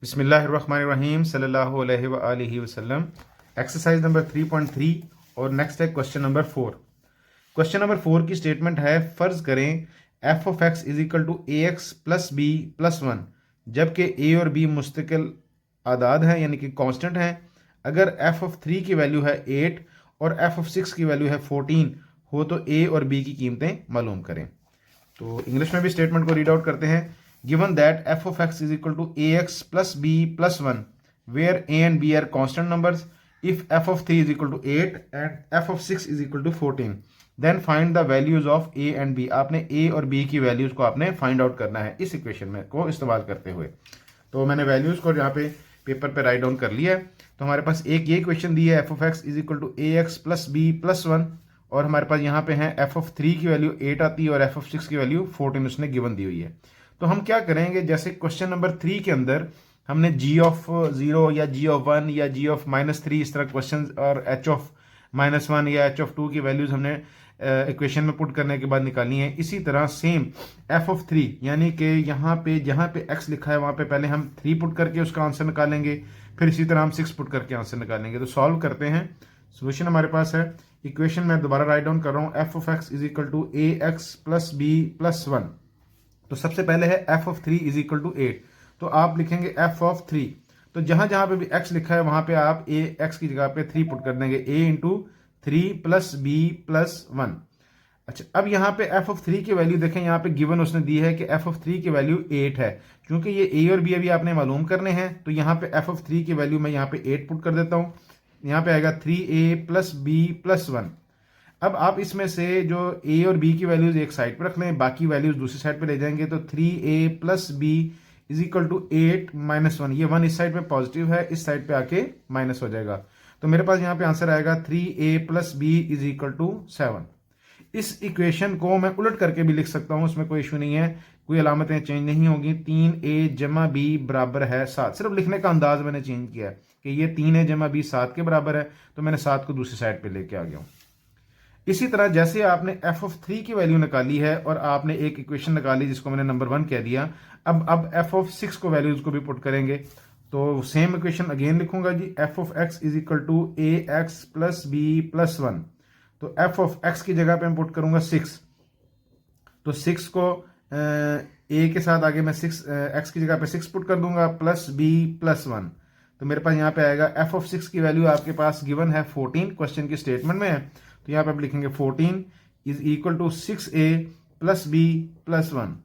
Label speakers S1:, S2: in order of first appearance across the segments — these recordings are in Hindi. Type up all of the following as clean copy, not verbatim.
S1: बिस्मिल्लाहिर्रहमानिर्रहीम सल्लल्लाहु अलैहि व आलिहि वसल्लम। एक्सरसाइज नंबर 3.3 और नेक्स्ट है क्वेश्चन नंबर 4। क्वेश्चन नंबर 4 की स्टेटमेंट है, फ़र्ज़ करें f of x is equal to a x plus b plus one, जबकि ए और बी मुस्तकिल आदाद हैं यानी कि कांस्टेंट हैं। अगर एफ ऑफ 3 की वैल्यू है 8 और एफ ऑफ 6 की वैल्यू है 14 हो तो ए और बी की कीमतें मालूम करें। तो इंग्लिश में भी स्टेटमेंट को रीड आउट करते हैं। Given that f of x is equal to a x plus b plus one where a and b are constant numbers, if f of 3 is equal to 8 and f of 6 is equal to 14, then find the values of a and b. आपने ए और बी की वैल्यूज को आपने फाइंड आउट करना है इस इक्वेशन में को इस्तेमाल करते हुए। तो मैंने वैल्यूज को यहाँ पे पेपर पे राइट डाउन कर लिया है। तो हमारे पास एक ये इक्वेशन दी है, f of x is equal to a x plus b plus one, और हमारे पास यहाँ पे है एफ ऑफ 3 की वैल्यू 8 आती है और एफ ऑफ 6 की वैल्यू 14 उसने गिवन दी हुई है। तो हम क्या करेंगे, जैसे क्वेश्चन नंबर 3 के अंदर हमने जी ऑफ 0 या जी ऑफ 1 या जी ऑफ -3 इस तरह क्वेश्चन और एच ऑफ -1 या एच ऑफ 2 की वैल्यूज हमने इक्वेशन में पुट करने के बाद निकालनी है। इसी तरह सेम एफ ऑफ 3 यानी कि यहाँ पे जहाँ पे एक्स लिखा है वहाँ पे पहले हम 3 पुट करके उसका आंसर निकालेंगे, फिर इसी तरह हम 6 पुट करके आंसर निकालेंगे। तो सॉल्व करते हैं। सोल्यूशन हमारे पास है, इक्वेशन में दोबारा राइट डाउन कर रहा हूँ, f of x is equal to a x plus b plus one. तो सबसे पहले है f of 3 is equal to 8, तो आप लिखेंगे एफ ऑफ 3। तो जहां जहां पे भी x लिखा है वहां पे आप ए एक्स की जगह पे 3 पुट कर देंगे, a into 3 plus b plus one. अच्छा, अब यहाँ पे एफ ऑफ 3 की वैल्यू देखें, यहाँ पे गिवन उसने दी है कि एफ ऑफ 3 की वैल्यू 8 है। क्योंकि ये ए और बी अभी आपने मालूम करने हैं, तो यहाँ पे एफ ऑफ 3 की वैल्यू मैं यहाँ पे 8 पुट कर देता हूँ। यहाँ पे आएगा 3a plus b plus one. अब आप इसमें से जो ए और बी की वैल्यूज एक साइड पे रख लें, बाकी वैल्यूज दूसरी साइड पे ले जाएंगे। तो 3a plus b is equal to 8 minus one. ये वन इस साइड पे पॉजिटिव है, इस साइड पे आके माइनस हो जाएगा। तो मेरे पास यहाँ पे आंसर आएगा 3a plus b is equal to 7। इस इक्वेशन को मैं उलट करके भी लिख सकता हूँ, उसमें कोई इशू नहीं है, कोई अलामतें चेंज नहीं होगी। 3a जमा बी बराबर है 7। सिर्फ लिखने का अंदाज मैंने चेंज किया है कि ये 3a जमा बी 7 के बराबर है, तो मैंने 7 को दूसरी साइड पे लेके आ गया हूँ। इसी तरह जैसे आपने एफ ऑफ 3 की वैल्यू निकाली है और आपने एक इक्वेशन निकाली जिसको मैंने नंबर 1 कह दिया, अब एफ ऑफ 6 को वैल्यूज को भी पुट करेंगे। तो सेम इक्वेशन अगेन लिखूंगा जी, f of x is equal to a x plus b plus one. तो एफ ऑफ एक्स की जगह पे मैं पुट करूंगा 6। तो 6 को ए के साथ आगे मैं 6 एक्स की जगह पे 6 पुट कर दूंगा प्लस बी प्लस वन। तो मेरे पास यहाँ पे आएगा एफ ऑफ 6 की वैल्यू आपके पास गिवन है 14, क्वेश्चन की स्टेटमेंट में है। तो यहाँ पे आप लिखेंगे 14 is equal to 6a plus b plus one.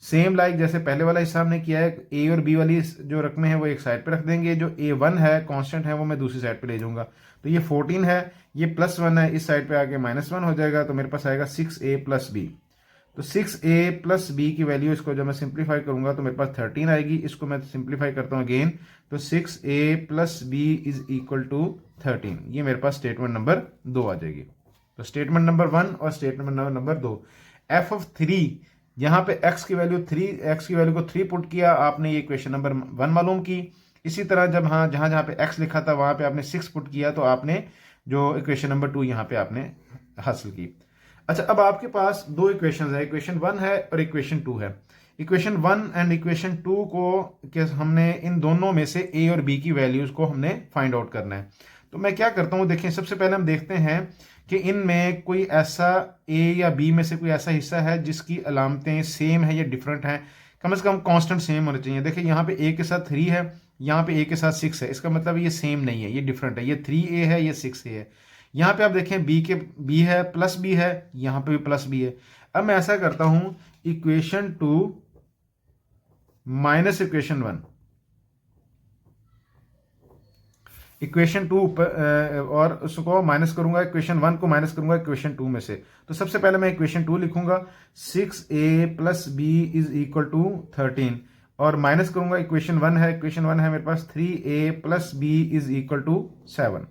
S1: Same like जैसे पहले वाला हिस्सा हमने किया है, ए और बी वाली जो रकमें हैं वो एक साइड पे रख देंगे, जो a1 है कांस्टेंट है वो मैं दूसरी साइड पे ले जाऊंगा। तो ये 14 है, ये प्लस वन है, इस साइड पे आके -1 हो जाएगा। तो मेरे पास आएगा 6a प्लस बी। तो 6a प्लस बी की वैल्यू इसको जब मैं सिंप्लीफाई करूंगा तो मेरे पास 13 आएगी। इसको मैं सिंप्लीफाई करता हूं अगेन, तो 6a plus b is equal to 13। ये मेरे पास स्टेटमेंट नंबर 2 आ जाएगी। तो स्टेटमेंट नंबर 1 और स्टेटमेंट नंबर 2, एफ ऑफ 3 यहाँ पे x की वैल्यू को 3 पुट किया, आपने ये क्वेश्चन नंबर 1 मालूम की। इसी तरह जब जहां जहां पे x लिखा था वहां पे आपने 6 पुट किया, तो आपने जो इक्वेशन नंबर 2 यहाँ पे आपने हासिल की। अच्छा, अब आपके पास दो इक्वेशन है, इक्वेशन 1 है और इक्वेशन 2 है। इक्वेशन 1 एंड इक्वेशन 2 को हमने इन दोनों में से a और b की वैल्यूज को हमने फाइंड आउट करना है। तो मैं क्या करता हूं, देखिए सबसे पहले हम देखते हैं कि इनमें कोई ऐसा a या b में से कोई ऐसा हिस्सा है जिसकी अलामतें सेम है या डिफरेंट हैं, कम से कम कांस्टेंट सेम होने चाहिए। देखिए यहाँ पे a के साथ 3 है, यहाँ पे a के साथ 6 है, इसका मतलब ये सेम नहीं है, ये डिफरेंट है। ये 3a है, ये 6a है। यहाँ पे आप देखें b है प्लस b है, यहाँ पे भी प्लस b है। अब मैं ऐसा करता हूं, इक्वेशन 2 माइनस इक्वेशन 1, इक्वेशन 2 और उसको माइनस करूंगा, इक्वेशन 1 को माइनस करूंगा इक्वेशन 2 में से। तो सबसे पहले मैं इक्वेशन 2 लिखूंगा, 6a plus b is equal to 13, और माइनस करूंगा इक्वेशन 1 है, इक्वेशन 1 है मेरे पास 3a plus b is equal to 7।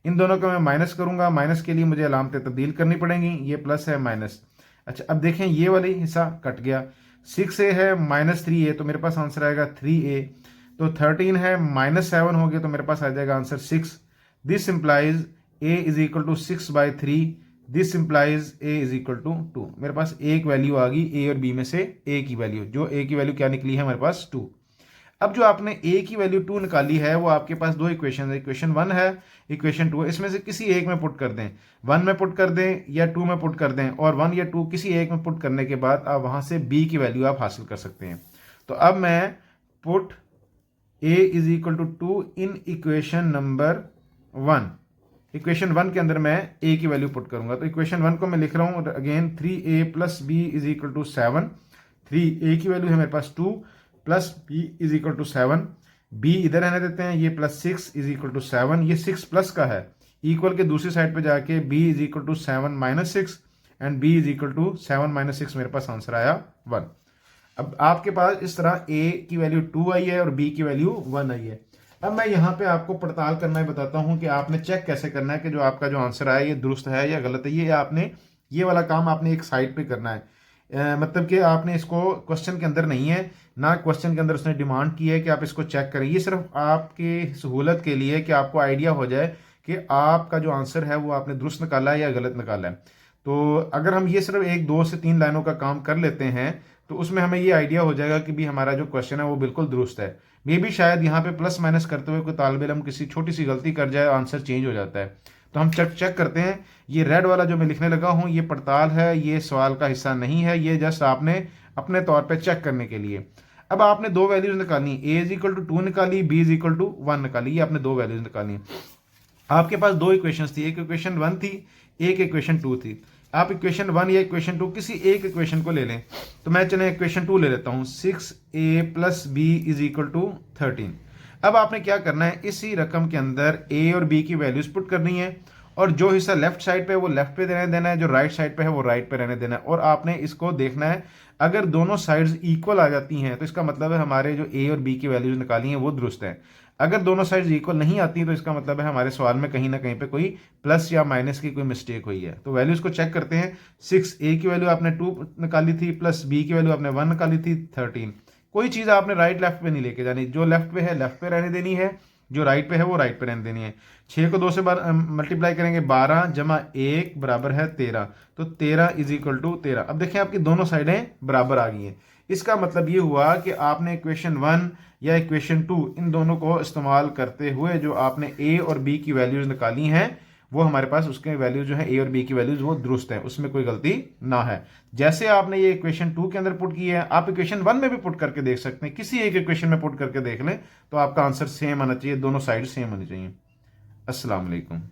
S1: इन दोनों को मैं माइनस करूंगा, माइनस के लिए मुझे अलामतें तब्दील करनी पड़ेंगी, ये प्लस है माइनस। अच्छा, अब देखें ये वाली हिस्सा कट गया, 6a है माइनस 3a, तो मेरे पास आंसर आएगा 3a। तो 13 है -7 हो गया, तो मेरे पास आ जाएगा answer 6। This implies a is equal to 6/3, this implies a is equal to 2। मेरे पास एक वैल्यू आ गई a और b में से a की वैल्यू, जो a की वैल्यू क्या निकली है हमारे पास 2। अब जो आपने a की वैल्यू 2 निकाली है वो आपके पास दो इक्वेशन है, इक्वेशन 1 है, इक्वेशन 2 है, इसमें से किसी एक में पुट कर दें, 1 में पुट कर दें या 2 में पुट कर दें, और 1 या 2 किसी एक में पुट करने के बाद आप वहां से b की वैल्यू आप हासिल कर सकते हैं। तो अब मैं put a is equal to 2 in equation number 1, equation 1 के अंदर मैं a की वैल्यू पुट करूंगा। तो इक्वेशन 1 को मैं लिख रहा हूं again 3a plus b is equal to 7, 3a की वैल्यू है मेरे पास 2 plus b is equal to 7, b इधर रहने देते हैं, ये प्लस 6 इज इक्वल टू 7, ये 6 प्लस का है, इक्वल के दूसरी साइड पे जाके b is equal to 7 minus 6 and b is equal to 7 minus 6, मेरे पास आंसर आया 1। अब आपके पास इस तरह a की वैल्यू 2 आई है और b की वैल्यू 1 आई है। अब मैं यहाँ पे आपको पड़ताल करना ही बताता हूँ कि आपने चेक कैसे करना है कि जो आपका जो आंसर आया ये दुरुस्त है या गलत है। ये आपने ये वाला काम आपने एक साइड पे करना है, मतलब कि आपने इसको क्वेश्चन के अंदर नहीं है, ना क्वेश्चन के अंदर उसने डिमांड की है कि आप इसको चेक करें। ये सिर्फ आपकी सहूलत के लिए कि आपको आइडिया हो जाए कि आपका जो आंसर है वो आपने दुरुस्त निकाला है या गलत निकाला है। तो अगर हम ये सिर्फ 1, 2 से 3 लाइनों का काम कर लेते हैं तो उसमें हमें ये आइडिया हो जाएगा कि भी हमारा जो क्वेश्चन है वो बिल्कुल दुरुस्त है। मे भी शायद यहाँ पे प्लस माइनस करते हुए कोई तालिब इल्म किसी छोटी सी गलती कर जाए, आंसर चेंज हो जाता है। तो हम चेक करते हैं। ये रेड वाला जो मैं लिखने लगा हूँ ये पड़ताल है, ये सवाल का हिस्सा नहीं है, ये जस्ट आपने अपने तौर पे चेक करने के लिए। अब आपने दो वैल्यूज निकाली, a इज इक्वल टू 2 निकाली, b इज इक्वल टू 1 निकाली, ये आपने दो वैल्यूज निकाली। आपके पास दो इक्वेशंस थी, एक इक्वेशन 1 थी, एक इक्वेशन 2 थी। आप इक्वेशन 1 या इक्वेशन 2 किसी एक इक्वेशन को ले लें। तो मैं चले इक्वेशन 2 ले लेता हूं, 6a plus b is equal to 13। अब आपने क्या करना है, इसी रकम के अंदर a और b की वैल्यूज पुट करनी है, और जो हिस्सा लेफ्ट साइड पे वो लेफ्ट पे रहने देना है, जो राइट साइड पे है वो राइट पे रहने देना है। और आपने इसको देखना है, अगर दोनों साइड्स इक्वल आ जाती हैं तो इसका मतलब है हमारे जो a और b की वैल्यूज निकाली हैं वो दुरुस्त है। अगर दोनों साइड्स इक्वल नहीं आती तो इसका मतलब है हमारे सवाल में कहीं ना कहीं पे कोई प्लस या माइनस की कोई मिस्टेक हुई है। तो वैल्यूज को चेक करते हैं। 6a की वैल्यू आपने 2 निकाली थी, प्लस b की वैल्यू आपने 1 निकाली थी 13। कोई चीज़ आपने राइट लेफ्ट पे नहीं लेके जानी, जो लेफ्ट पे है लेफ्ट पे रहने देनी है, जो राइट पे है वो राइट पे रहने देनी है। 6 को 2 से मल्टीप्लाई करेंगे, 12 जमा 1 बराबर है 13, तो 13 इज इक्वल टू 13। अब देखें आपकी दोनों साइडें बराबर आ गई हैं। इसका मतलब ये हुआ कि आपने इक्वेशन 1 या इक्वेशन 2 इन दोनों को इस्तेमाल करते हुए जो आपने a और b की वैल्यूज निकाली हैं वो हमारे पास उसके वैल्यूज जो है a और b की वैल्यूज वो दुरुस्त है, उसमें कोई गलती ना है। जैसे आपने ये इक्वेशन 2 के अंदर पुट की है, आप इक्वेशन 1 में भी पुट करके देख सकते हैं, किसी एक इक्वेशन में पुट करके देख लें तो आपका आंसर सेम आना चाहिए, दोनों साइड सेम होनी चाहिए। अस्सलाम वालेकुम।